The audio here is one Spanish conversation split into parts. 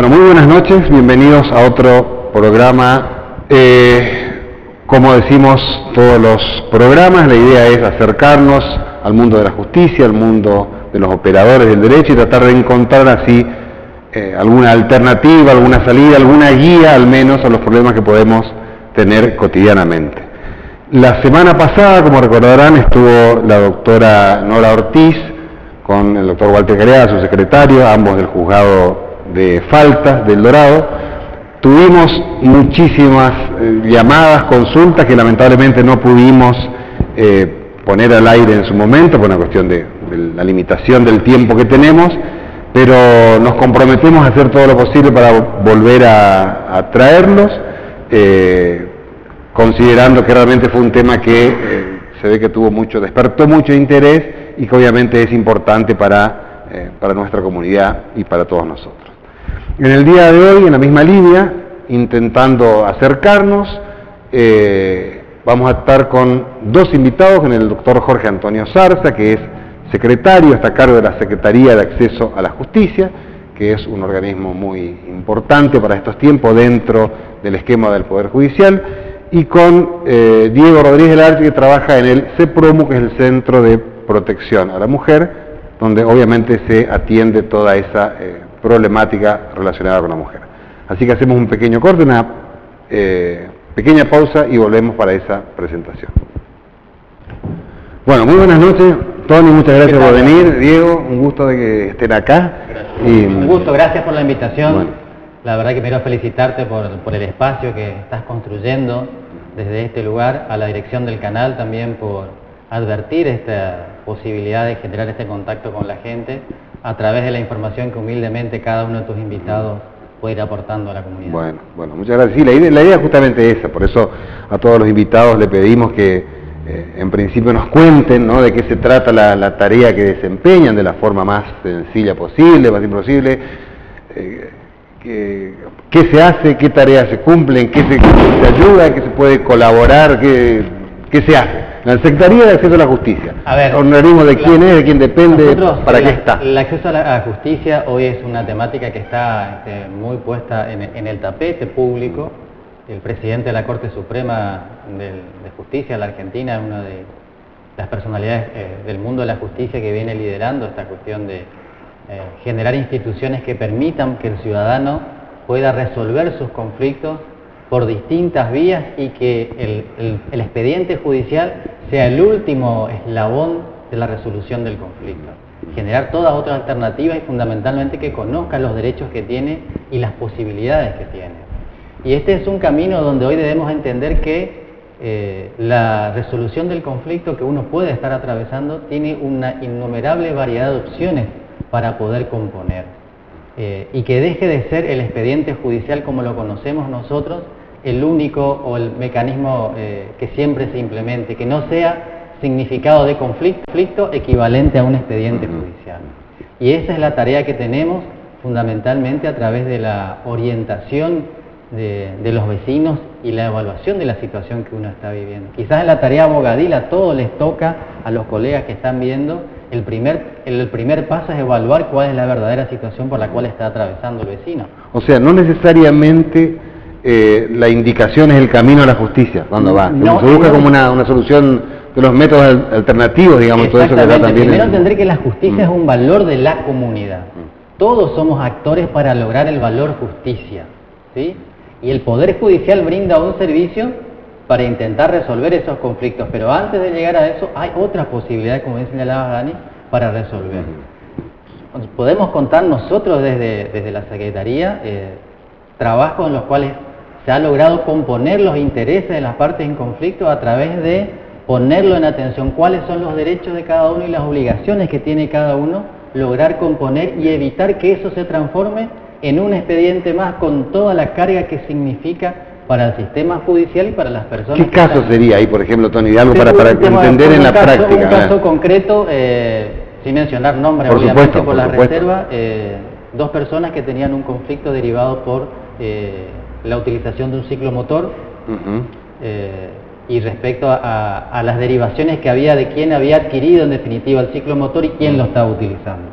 Bueno, muy buenas noches, bienvenidos a otro programa. Como decimos todos los programas, la idea es acercarnos al mundo de la justicia, al mundo de los operadores del derecho y tratar de encontrar así alguna alternativa, alguna salida, alguna guía al menos a los problemas que podemos tener cotidianamente. La semana pasada, como recordarán, estuvo la doctora Nora Ortiz con el doctor Walter Careada, su secretario, ambos del juzgado de faltas del Dorado. Tuvimos muchísimas llamadas, consultas que lamentablemente no pudimos poner al aire en su momento por una cuestión de la limitación del tiempo que tenemos, pero nos comprometemos a hacer todo lo posible para volver a traerlos, considerando que realmente fue un tema que se ve que despertó mucho interés y que obviamente es importante para nuestra comunidad y para todos nosotros. En el día de hoy, en la misma línea, intentando acercarnos, vamos a estar con dos invitados, con el doctor Jorge Antonio Zarza, que es secretario, está a cargo de la Secretaría de Acceso a la Justicia, que es un organismo muy importante para estos tiempos dentro del esquema del Poder Judicial, y con Diego Rodríguez Larche, que trabaja en el CEPROMU, que es el Centro de Protección a la Mujer, donde obviamente se atiende toda esa problemática relacionada con la mujer. Así que hacemos un pequeño corte, una pequeña pausa y volvemos para esa presentación. Bueno, muy buenas noches, Tony, muchas gracias por venir. Diego, un gusto de que estén acá. Un gusto, gracias por la invitación. Bueno. La verdad que quiero felicitarte por el espacio que estás construyendo desde este lugar, a la dirección del canal también por advertir esta posibilidad de generar este contacto con la gente a través de la información que humildemente cada uno de tus invitados puede ir aportando a la comunidad. Bueno, muchas gracias. Sí, la idea es justamente esa, por eso a todos los invitados le pedimos que en principio nos cuenten, ¿no?, de qué se trata la tarea que desempeñan de la forma más sencilla posible, más simple posible, qué se hace, qué tareas se cumplen, qué se ayuda, en qué se puede colaborar, qué se hace. La Secretaría de Acceso a la Justicia. A ver, organismo de quién es, de quién depende, para qué está. El acceso a la justicia hoy es una temática que está muy puesta en el tapete público. El presidente de la Corte Suprema de Justicia de la Argentina es una de las personalidades del mundo de la justicia que viene liderando esta cuestión de generar instituciones que permitan que el ciudadano pueda resolver sus conflictos por distintas vías y que el expediente judicial sea el último eslabón de la resolución del conflicto. Generar todas otras alternativas y fundamentalmente que conozca los derechos que tiene y las posibilidades que tiene. Y este es un camino donde hoy debemos entender que la resolución del conflicto que uno puede estar atravesando tiene una innumerable variedad de opciones para poder componer. Y que deje de ser el expediente judicial como lo conocemos nosotros el único o el mecanismo que siempre se implemente, que no sea significado de conflicto equivalente a un expediente judicial. Y esa es la tarea que tenemos fundamentalmente a través de la orientación de los vecinos y la evaluación de la situación que uno está viviendo. Quizás en la tarea abogadil a todos les toca, a los colegas que están viendo, el primer paso es evaluar cuál es la verdadera situación por la cual está atravesando el vecino. O sea, no necesariamente la indicación es el camino a la justicia cuando va. Se busca como una solución de los métodos alternativos, digamos, todo eso que da también. Primero entender que la justicia es un valor de la comunidad. Todos somos actores para lograr el valor justicia, ¿sí? Y el Poder Judicial brinda un servicio para intentar resolver esos conflictos, pero antes de llegar a eso hay otras posibilidades, como bien señalaba Dani, para resolver. Podemos contar nosotros desde la Secretaría trabajos en los cuales se ha logrado componer los intereses de las partes en conflicto a través de ponerlo en atención cuáles son los derechos de cada uno y las obligaciones que tiene cada uno, lograr componer y evitar que eso se transforme en un expediente más con toda la carga que significa para el sistema judicial y para las personas. ¿Qué caso sería ahí, por ejemplo, Tony, de algo para entender en la práctica? Un caso concreto, sin mencionar nombres, por obviamente, supuesto, por la reserva, dos personas que tenían un conflicto derivado por la utilización de un ciclomotor y respecto a las derivaciones que había de quién había adquirido en definitiva el ciclomotor y quién lo estaba utilizando.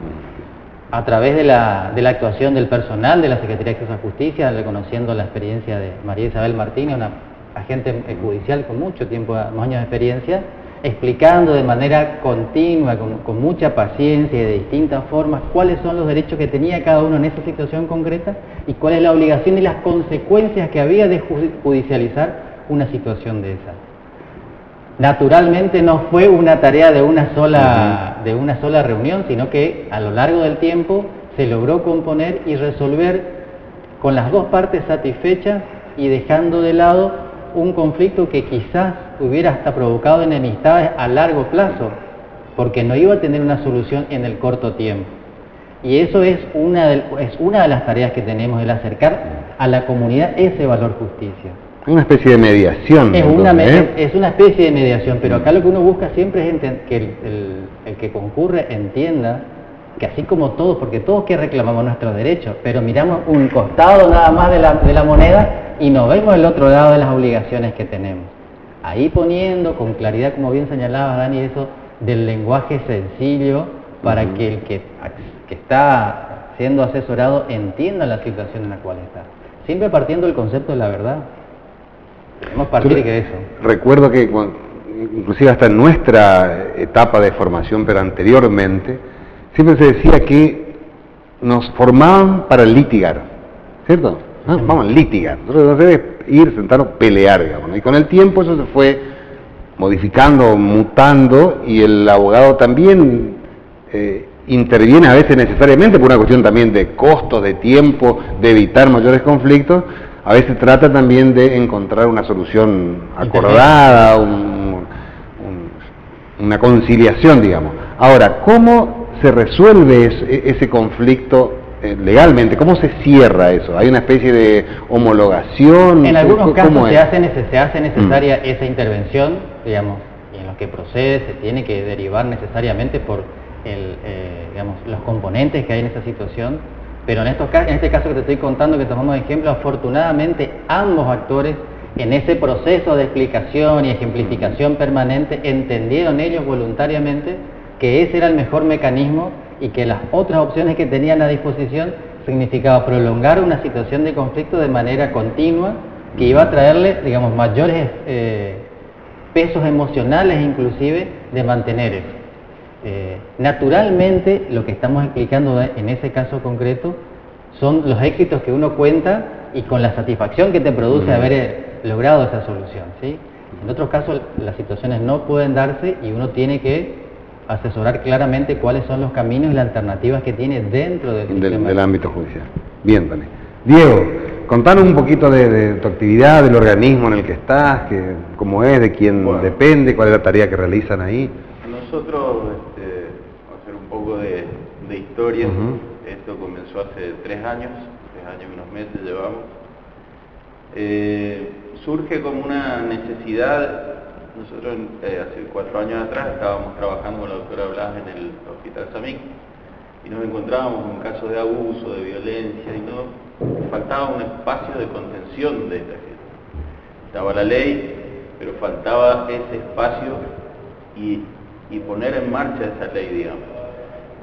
a través de la actuación del personal de la Secretaría de Acceso a Justicia, reconociendo la experiencia de María Isabel Martínez, una agente judicial con mucho tiempo, años de experiencia, explicando de manera continua, con mucha paciencia y de distintas formas, cuáles son los derechos que tenía cada uno en esa situación concreta y cuál es la obligación y las consecuencias que había de judicializar una situación de esa. Naturalmente no fue una tarea de una sola reunión, sino que a lo largo del tiempo se logró componer y resolver con las dos partes satisfechas y dejando de lado un conflicto que quizás hubiera hasta provocado enemistades a largo plazo, porque no iba a tener una solución en el corto tiempo. Y eso es una de las tareas que tenemos, el acercar a la comunidad ese valor justicia. Una especie de mediación. Es una especie de mediación, pero acá lo que uno busca siempre es que el que concurre entienda que así como todos, porque todos que reclamamos nuestros derechos, pero miramos un costado nada más de la moneda y no vemos el otro lado de las obligaciones que tenemos. Ahí poniendo con claridad, como bien señalaba Dani, eso del lenguaje sencillo para que el que está siendo asesorado entienda la situación en la cual está. Siempre partiendo del concepto de la verdad. Debemos partir de eso. Recuerdo que, inclusive hasta en nuestra etapa de formación, pero anteriormente, siempre se decía que nos formaban para litigar, ¿cierto? Vamos a litigar, nosotros no debemos ir, sentarnos, pelear, digamos, ¿no? Y con el tiempo eso se fue modificando, mutando, y el abogado también interviene a veces necesariamente por una cuestión también de costos, de tiempo, de evitar mayores conflictos. A veces trata también de encontrar una solución acordada, una conciliación, digamos. Ahora, ¿cómo se resuelve ese conflicto legalmente? ¿Cómo se cierra eso? ¿Hay una especie de homologación? En algunos casos se hace necesaria esa intervención, digamos, y en los que procede se tiene que derivar necesariamente por los componentes que hay en esa situación. Pero en este caso que te estoy contando, que tomamos de ejemplo, afortunadamente ambos actores en ese proceso de explicación y ejemplificación permanente entendieron ellos voluntariamente que ese era el mejor mecanismo y que las otras opciones que tenían a disposición significaba prolongar una situación de conflicto de manera continua que iba a traerle, digamos, mayores pesos emocionales inclusive de mantener eso. Naturalmente lo que estamos explicando en ese caso concreto son los éxitos que uno cuenta y con la satisfacción que te produce haber logrado esa solución, ¿sí? En otros casos las situaciones no pueden darse y uno tiene que asesorar claramente cuáles son los caminos y las alternativas que tiene dentro del ámbito judicial. Bien, Dani. Diego, contanos un poquito de tu actividad, del organismo en el que estás, cómo es, de quién depende, cuál es la tarea que realizan ahí. Nosotros, vamos a hacer un poco de historia. Esto comenzó hace 3 años y unos meses llevamos. Surge como una necesidad. Nosotros hace 4 años atrás estábamos trabajando con la doctora Blas en el Hospital Samín y nos encontrábamos con casos de abuso, de violencia y todo. Faltaba un espacio de contención de esta gente. Estaba la ley, pero faltaba ese espacio y poner en marcha esa ley, digamos.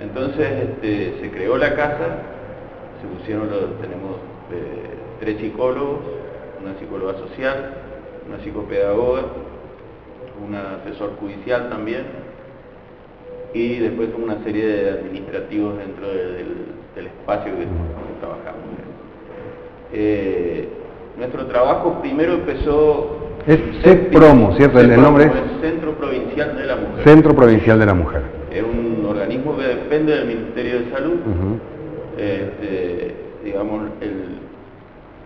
Entonces se creó la casa, se pusieron tenemos 3 psicólogos, una psicóloga social, una psicopedagoga, un asesor judicial también, y después una serie de administrativos dentro del espacio que trabajamos. Nuestro trabajo primero empezó... Es CEPROMO, ¿cierto? El nombre es Centro Provincial de la Mujer. Centro Provincial de la Mujer. Es un organismo que depende del Ministerio de Salud. Digamos,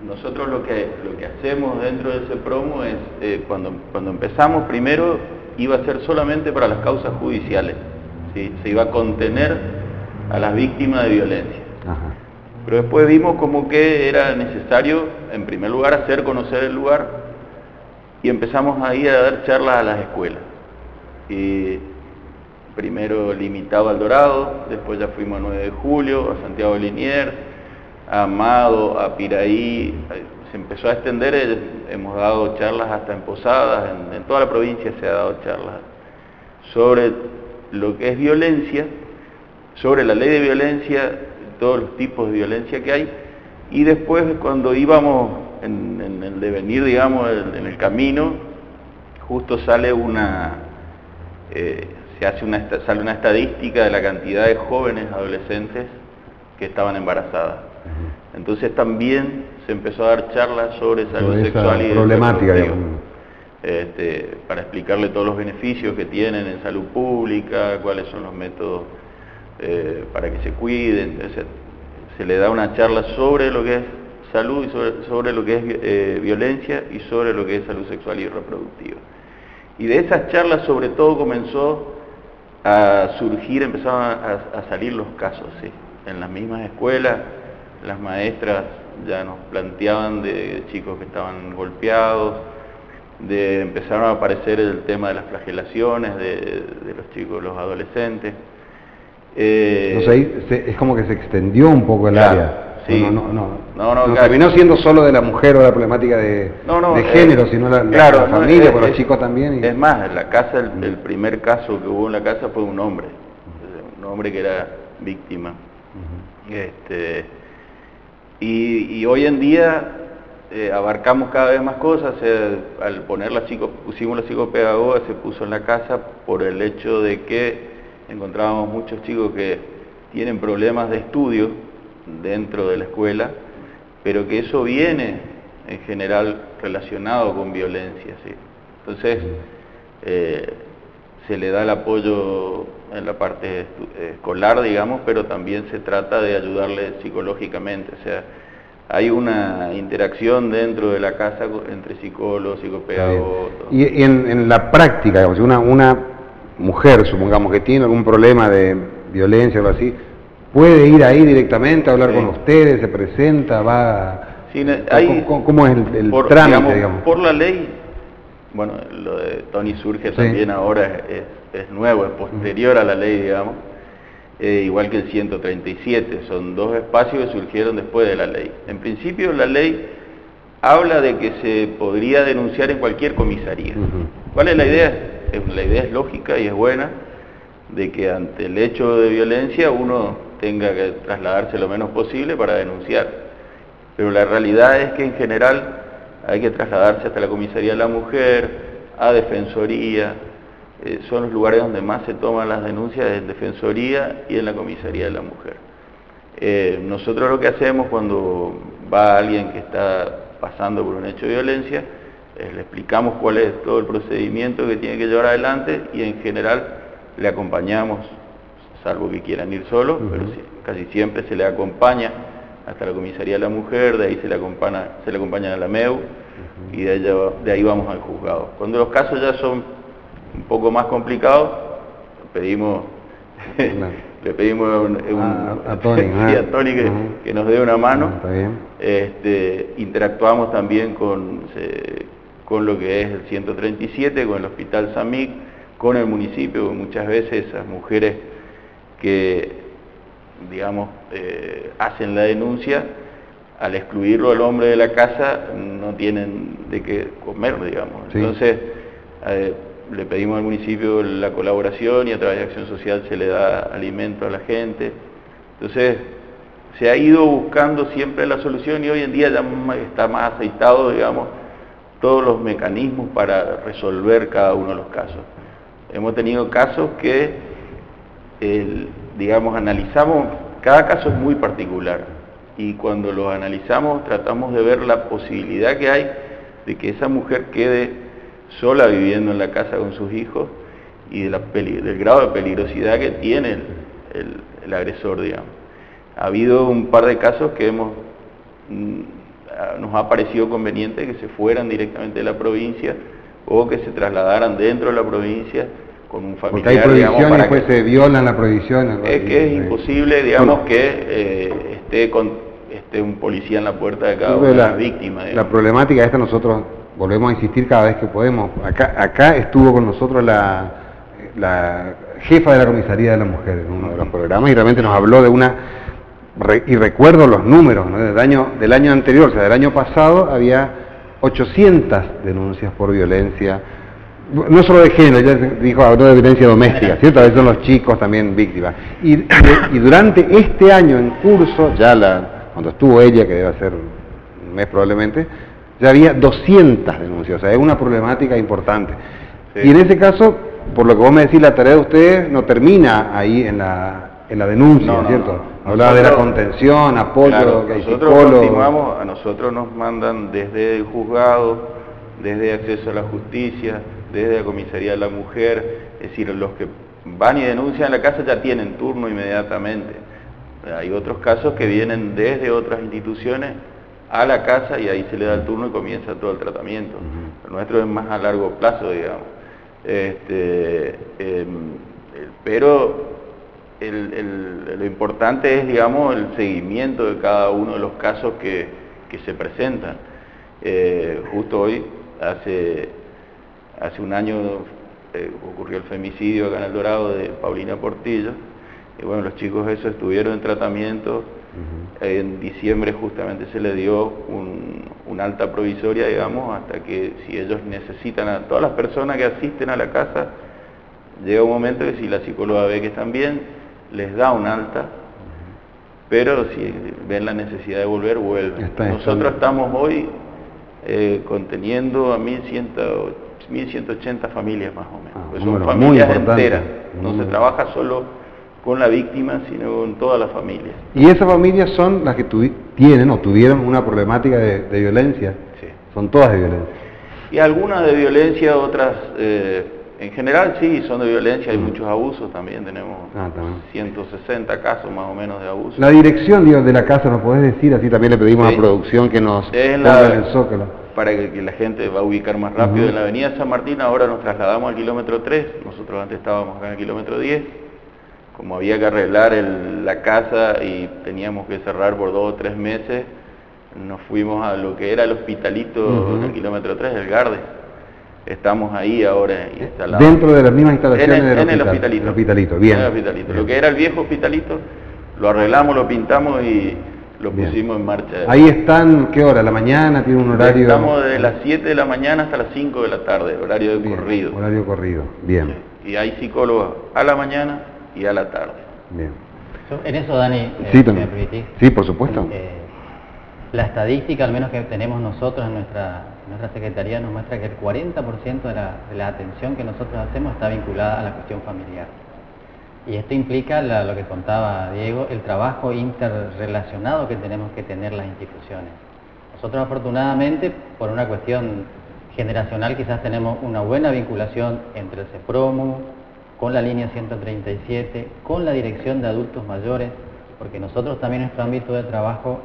nosotros lo que hacemos dentro de CEPROMO es, cuando empezamos primero, iba a ser solamente para las causas judiciales. ¿Sí? Se iba a contener a las víctimas de violencia. Pero después vimos como que era necesario, en primer lugar, hacer conocer el lugar, y empezamos ahí a dar charlas a las escuelas. Y primero limitado al Dorado, después ya fuimos a 9 de Julio, a Santiago de Liniers, a Amado, a Piraí, se empezó a extender, hemos dado charlas hasta en Posadas, en toda la provincia se ha dado charlas sobre lo que es violencia, sobre la ley de violencia todos los tipos de violencia que hay, y después cuando íbamos en el devenir, digamos, en el camino, justo sale sale una estadística de la cantidad de jóvenes adolescentes que estaban embarazadas. Entonces también se empezó a dar charlas sobre salud sexual y problemática, para explicarle todos los beneficios que tienen en salud pública, cuáles son los métodos para que se cuiden. Entonces, se le da una charla sobre lo que es salud y sobre lo que es violencia y sobre lo que es salud sexual y reproductiva. Y de esas charlas sobre todo comenzó a surgir, empezaron a salir los casos, ¿sí? En las mismas escuelas, las maestras ya nos planteaban de chicos que estaban golpeados, empezaron a aparecer el tema de las flagelaciones de los chicos, los adolescentes. Entonces ahí es como que se extendió un poco el área. Sí. No terminó siendo solo de la mujer o la problemática de género, sino la familia, por los chicos también. Es más, en la casa, el primer caso que hubo en la casa fue un hombre que era víctima. Y hoy en día abarcamos cada vez más cosas. Al poner pusimos la psicopedagoga, se puso en la casa por el hecho de que encontrábamos muchos chicos que tienen problemas de estudio dentro de la escuela, pero que eso viene en general relacionado con violencia, ¿sí? Entonces se le da el apoyo en la parte escolar, digamos, pero también se trata de ayudarle psicológicamente. O sea, hay una interacción dentro de la casa entre psicólogos, psicopedagogos. Y en la práctica, digamos, una mujer, supongamos que tiene algún problema de violencia o algo así, ¿puede ir ahí directamente a hablar con ustedes, se presenta, va? Sí, ¿Cómo es el trámite, digamos? Por la ley, bueno, lo de Tony surge también ahora, es nuevo, es posterior a la ley, digamos, igual que el 137, son dos espacios que surgieron después de la ley. En principio la ley habla de que se podría denunciar en cualquier comisaría. ¿Cuál es la idea? La idea es lógica y es buena, de que ante el hecho de violencia uno tenga que trasladarse lo menos posible para denunciar. Pero la realidad es que en general hay que trasladarse hasta la comisaría de la mujer, a defensoría, son los lugares donde más se toman las denuncias, en defensoría y en la comisaría de la mujer. Nosotros lo que hacemos cuando va alguien que está pasando por un hecho de violencia, le explicamos cuál es todo el procedimiento que tiene que llevar adelante y en general le acompañamos, salvo que quieran ir solos, pero sí, casi siempre se le acompaña hasta la comisaría de la mujer, de ahí se le acompañan a la MEU y de ahí vamos al juzgado. Cuando los casos ya son un poco más complicados, le pedimos a Tony que nos dé una mano. Interactuamos también con lo que es el 137, con el Hospital Samig, con el municipio. Muchas veces esas mujeres que, digamos, hacen la denuncia, al excluirlo al hombre de la casa, no tienen de qué comer, digamos. Sí. Entonces, le pedimos al municipio la colaboración y a través de Acción Social se le da alimento a la gente. Entonces, se ha ido buscando siempre la solución y hoy en día ya está más aceitado, digamos, todos los mecanismos para resolver cada uno de los casos. Hemos tenido casos que, digamos, analizamos, cada caso es muy particular y cuando los analizamos tratamos de ver la posibilidad que hay de que esa mujer quede sola viviendo en la casa con sus hijos y del grado de peligrosidad que tiene el agresor, digamos. Ha habido un par de casos que nos ha parecido conveniente que se fueran directamente de la provincia o que se trasladaran dentro de la provincia con un familiar. Porque hay prohibiciones, digamos, después se violan las prohibiciones. Es que es imposible, digamos, que esté un policía en la puerta de cada una de las víctimas. La problemática esta nosotros volvemos a insistir cada vez que podemos. Acá estuvo con nosotros la jefa de la comisaría de la mujer en uno de los programas y realmente nos habló de y recuerdo los números, ¿no? del año anterior, o sea, del año pasado había 800 denuncias por violencia no solo de género, ya dijo, habló de violencia doméstica, ¿cierto? A veces son los chicos también víctimas. Y durante este año en curso, cuando estuvo ella, que debe ser un mes probablemente, ya había 200 denuncias, o sea, es una problemática importante. Sí. Y en ese caso, por lo que vos me decís, la tarea de ustedes no termina ahí en la denuncia, ¿cierto? Hablaba de la contención, apoyo, claro, que hay nosotros psicólogos. continuamos, a nosotros nos mandan desde el juzgado, desde acceso a la justicia, desde la comisaría de la mujer, es decir, los que van y denuncian en la casa ya tienen turno inmediatamente. Hay otros casos que vienen desde otras instituciones a la casa y ahí se le da el turno y comienza todo el tratamiento. El nuestro es más a largo plazo, digamos. Pero lo importante es, digamos, el seguimiento de cada uno de los casos que se presentan. Justo hoy, hace un año, ocurrió el femicidio acá en El Dorado de Paulina Portillo, y bueno, los chicos esos estuvieron en tratamiento. En diciembre justamente se les dio un alta provisoria, digamos, hasta que si ellos necesitan, a todas las personas que asisten a la casa, llega un momento que si la psicóloga ve que están bien, les da un alta, pero si ven la necesidad de volver, vuelven. Nosotros estamos hoy conteniendo a 1.180 familias más o menos, pues son familias enteras, no se trabaja solo con la víctima, sino con toda la familia. ¿Y esas familias son las que tienen o tuvieron una problemática de violencia? Sí. ¿Son todas de violencia? Y algunas de violencia, otras, en general sí, son de violencia, hay muchos abusos también, tenemos 160 casos más o menos de abusos. La dirección, digo, de la casa, ¿nos podés decir? Así también le pedimos a producción que nos ponga en el Zócalo. Para que la gente va a ubicar más rápido. En la avenida San Martín ahora nos trasladamos al kilómetro 3, nosotros antes estábamos acá en el kilómetro 10. Como había que arreglar la casa y teníamos que cerrar por 2 o 3 meses, nos fuimos a lo que era el hospitalito en el kilómetro 3, el Garde. Estamos ahí ahora instalados. Dentro de las mismas instalaciones en el hospitalito. El hospitalito, bien. En el hospitalito. Lo que era el viejo hospitalito, lo arreglamos, lo pintamos y lo pusimos en marcha. Ahí están, ¿qué hora? ¿La mañana? ¿Tiene un horario? Estamos de las 7 de la mañana hasta las 5 de la tarde, horario de corrido. Horario corrido, bien. Sí. Y hay psicólogos a la mañana y a la tarde. Bien. En eso, Dani, sí, ¿me permitís? Sí, por supuesto. La estadística, al menos que tenemos nosotros en nuestra secretaría, nos muestra que el 40% de la atención que nosotros hacemos está vinculada a la cuestión familiar. Y esto implica lo que contaba Diego, el trabajo interrelacionado que tenemos que tener las instituciones. Nosotros, afortunadamente, por una cuestión generacional, quizás tenemos una buena vinculación entre el CEPROMU, con la línea 137, con la Dirección de Adultos Mayores, porque nosotros también en nuestro ámbito de trabajo,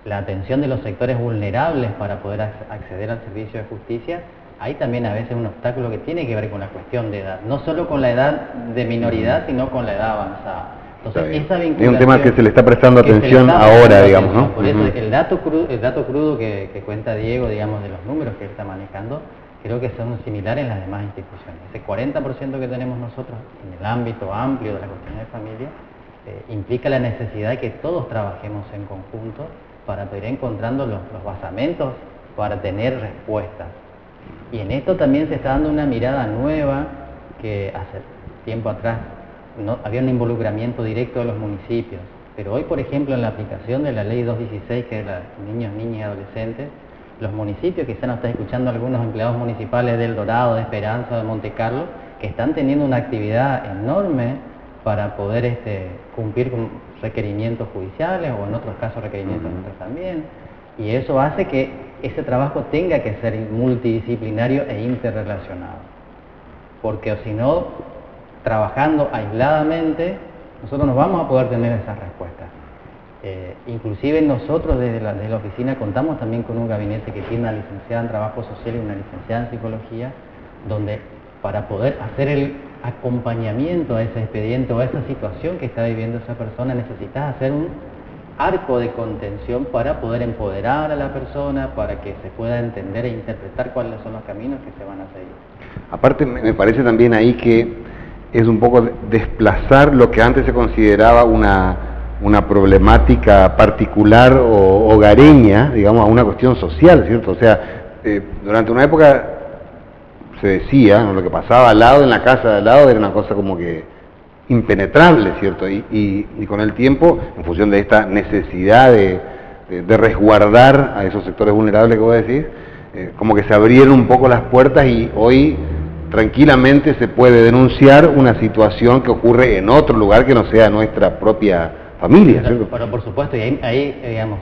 la atención de los sectores vulnerables para poder acceder al servicio de justicia, hay también a veces un obstáculo que tiene que ver con la cuestión de edad, no solo con la edad de minoridad, sino con la edad avanzada. Entonces, esa vinculación... Es un tema que se le está prestando atención ahora, digamos, ¿no? Por eso, el dato crudo que cuenta Diego, digamos, de los números que él está manejando, creo que son similares en las demás instituciones. Ese 40% que tenemos nosotros en el ámbito amplio de la cuestión de familia implica la necesidad de que todos trabajemos en conjunto para poder ir encontrando los basamentos para tener respuestas. Y en esto también se está dando una mirada nueva que hace tiempo atrás no había un involucramiento directo de los municipios. Pero hoy, por ejemplo, en la aplicación de la Ley 216, que es la niños, niñas y adolescentes, los municipios, quizás nos están escuchando algunos empleados municipales de El Dorado, de Esperanza, de Monte Carlo, que están teniendo una actividad enorme para poder cumplir con requerimientos judiciales o en otros casos requerimientos nuestros también. Y eso hace que ese trabajo tenga que ser multidisciplinario e interrelacionado. Porque si no, trabajando aisladamente, nosotros no vamos a poder tener esas respuestas. Inclusive nosotros desde la oficina contamos también con un gabinete que tiene una licenciada en Trabajo Social y una licenciada en Psicología, donde para poder hacer el acompañamiento a ese expediente o a esa situación que está viviendo esa persona, necesitas hacer un arco de contención para poder empoderar a la persona, para que se pueda entender e interpretar cuáles son los caminos que se van a seguir. Aparte, me parece también ahí que es un poco desplazar lo que antes se consideraba una problemática particular o hogareña, digamos, a una cuestión social, ¿cierto? O sea, durante una época se decía, ¿no? Lo que pasaba al lado, en la casa de al lado, era una cosa como que impenetrable, ¿cierto? Y con el tiempo, en función de esta necesidad de resguardar a esos sectores vulnerables que vos decís, como que se abrieron un poco las puertas y hoy tranquilamente se puede denunciar una situación que ocurre en otro lugar que no sea nuestra propia familia, ¿cierto? Pero por supuesto, y hay, digamos,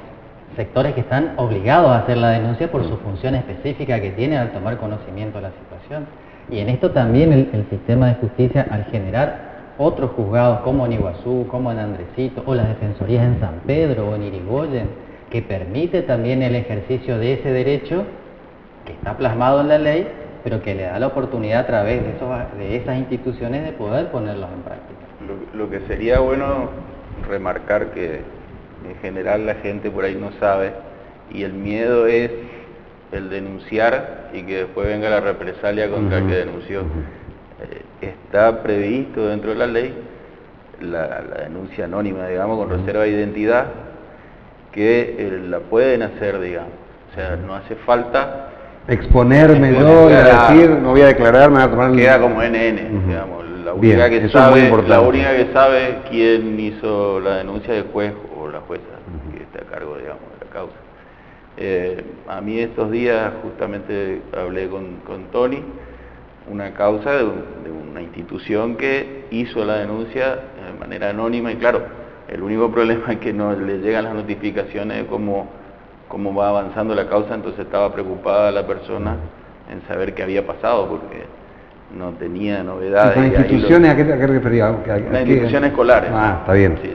sectores que están obligados a hacer la denuncia por su función específica que tienen al tomar conocimiento de la situación. Y en esto también el sistema de justicia, al generar otros juzgados como en Iguazú, como en Andresito, o las defensorías en San Pedro o en Irigoyen, que permite también el ejercicio de ese derecho que está plasmado en la ley, pero que le da la oportunidad a través de esas instituciones de poder ponerlos en práctica. Lo que sería bueno remarcar que en general la gente por ahí no sabe, y el miedo es el denunciar y que después venga la represalia contra el que denunció. Está previsto dentro de la ley la denuncia anónima, digamos, con reserva de identidad, que la pueden hacer, digamos. O sea, no hace falta exponerme yo, decir, no voy a declarar, me voy a tomar... Queda como NN, digamos. La única, Bien, la única que sabe quién hizo la denuncia es el juez o la jueza que está a cargo, digamos, de la causa. A mí estos días justamente hablé con Tony, una causa de una institución que hizo la denuncia de manera anónima, y claro, el único problema es que no le llegan las notificaciones de cómo va avanzando la causa, entonces estaba preocupada la persona en saber qué había pasado, porque no tenía novedades. ¿Las instituciones a qué te referías? Las instituciones escolares. Ah, está bien. Sí.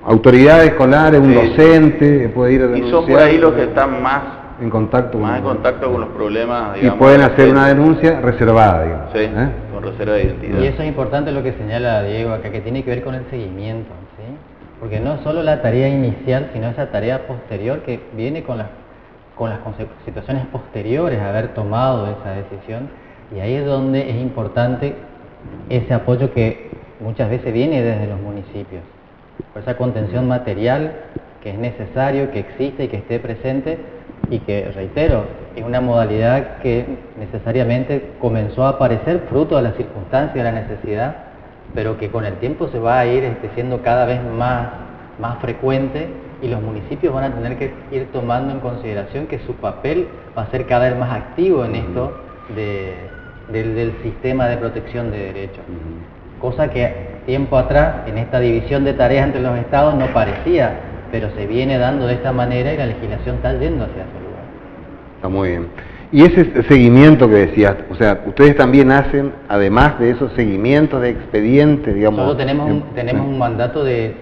Autoridades escolares, un docente puede ir a denunciar. Y son por ahí los que están más en contacto con los problemas, digamos. Y pueden hacer una denuncia reservada, digamos. Sí, con reserva de identidad. Y eso es importante lo que señala Diego acá, que tiene que ver con el seguimiento, ¿sí? Porque no es solo la tarea inicial, sino esa tarea posterior que viene con las situaciones posteriores a haber tomado esa decisión, y ahí es donde es importante ese apoyo que muchas veces viene desde los municipios, por esa contención material que es necesario, que existe y que esté presente, y que, reitero, es una modalidad que necesariamente comenzó a aparecer fruto de las circunstancias, de la necesidad, pero que con el tiempo se va a ir siendo cada vez más frecuente, y los municipios van a tener que ir tomando en consideración que su papel va a ser cada vez más activo en esto del sistema de protección de derechos. Cosa que tiempo atrás, en esta división de tareas entre los estados, no parecía, pero se viene dando de esta manera y la legislación está yendo hacia ese lugar. Está muy bien. Y ese seguimiento que decías, o sea, ustedes también hacen, además de esos seguimientos de expedientes, digamos... Nosotros tenemos un mandato de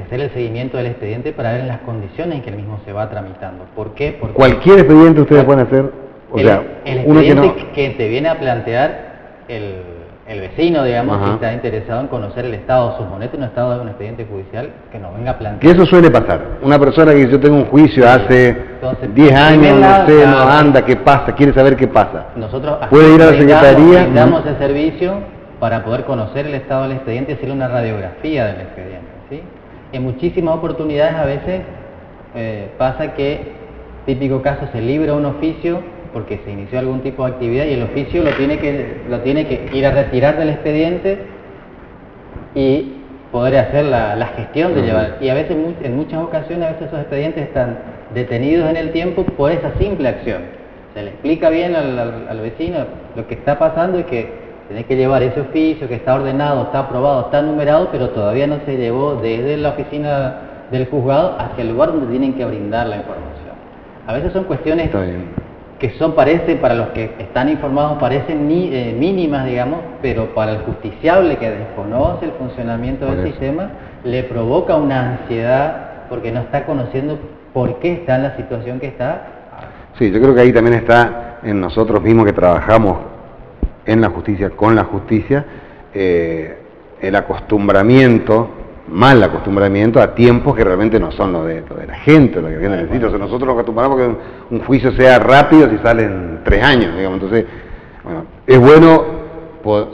hacer el seguimiento del expediente para ver en las condiciones en que el mismo se va tramitando. ¿Por qué? Porque cualquier expediente ustedes pueden hacer, o sea, el uno expediente que te viene a plantear el vecino, digamos, que está interesado en conocer el estado, suponete un estado de un expediente judicial, que nos venga a plantear. Que eso suele pasar. Una persona que yo tengo un juicio hace 10 años, no sé, no anda, ¿qué pasa? Quiere saber qué pasa. Nosotros puede ir a la secretaría. Damos el servicio para poder conocer el estado del expediente y hacerle una radiografía del expediente, ¿sí? En muchísimas oportunidades a veces pasa que, típico caso, se libra un oficio porque se inició algún tipo de actividad y el oficio lo tiene que ir a retirar del expediente y poder hacer la gestión de llevar. Y a veces, en muchas ocasiones, a veces esos expedientes están detenidos en el tiempo por esa simple acción. Se le explica bien al vecino lo que está pasando y que tiene que llevar ese oficio, que está ordenado, está aprobado, está numerado, pero todavía no se llevó desde la oficina del juzgado hacia el lugar donde tienen que brindar la información. A veces son cuestiones que parecen, para los que están informados, parecen mínimas, digamos, pero para el justiciable que desconoce el funcionamiento del sistema, le provoca una ansiedad porque no está conociendo por qué está en la situación que está. Sí, yo creo que ahí también está en nosotros mismos que trabajamos en la justicia, con la justicia, el acostumbramiento, mal acostumbramiento a tiempos que realmente no son lo de la gente, lo que la gente necesita. O sea, nosotros nos acostumbramos a que un juicio sea rápido si salen 3 años, digamos. Entonces, bueno, es bueno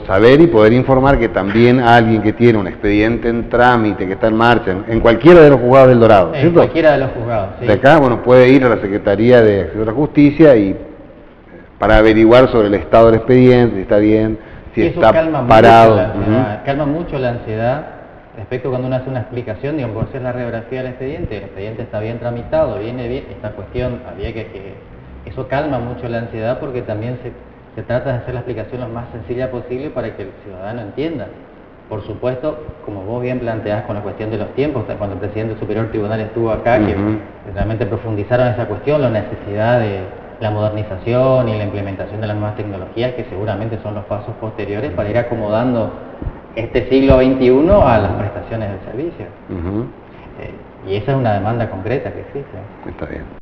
saber y poder informar que también alguien que tiene un expediente en trámite, que está en marcha, en cualquiera de los juzgados del Dorado, ¿cierto? En cualquiera de los juzgados, sí. De acá, bueno, puede ir a la Secretaría de Acceso a la Justicia y para averiguar sobre el estado del expediente, si está bien, si eso está calma parado. Mucho la ansiedad, calma mucho la ansiedad respecto cuando uno hace una explicación, digamos, por hacer la radiografía del expediente, el expediente está bien tramitado, viene bien, esta cuestión había que eso calma mucho la ansiedad porque también se trata de hacer la explicación lo más sencilla posible para que el ciudadano entienda. Por supuesto, como vos bien planteás con la cuestión de los tiempos, cuando el presidente del Superior Tribunal estuvo acá, que realmente profundizaron esa cuestión, la necesidad de la modernización y la implementación de las nuevas tecnologías, que seguramente son los pasos posteriores para ir acomodando este siglo XXI a las prestaciones del servicio. Y esa es una demanda concreta que existe. Está bien.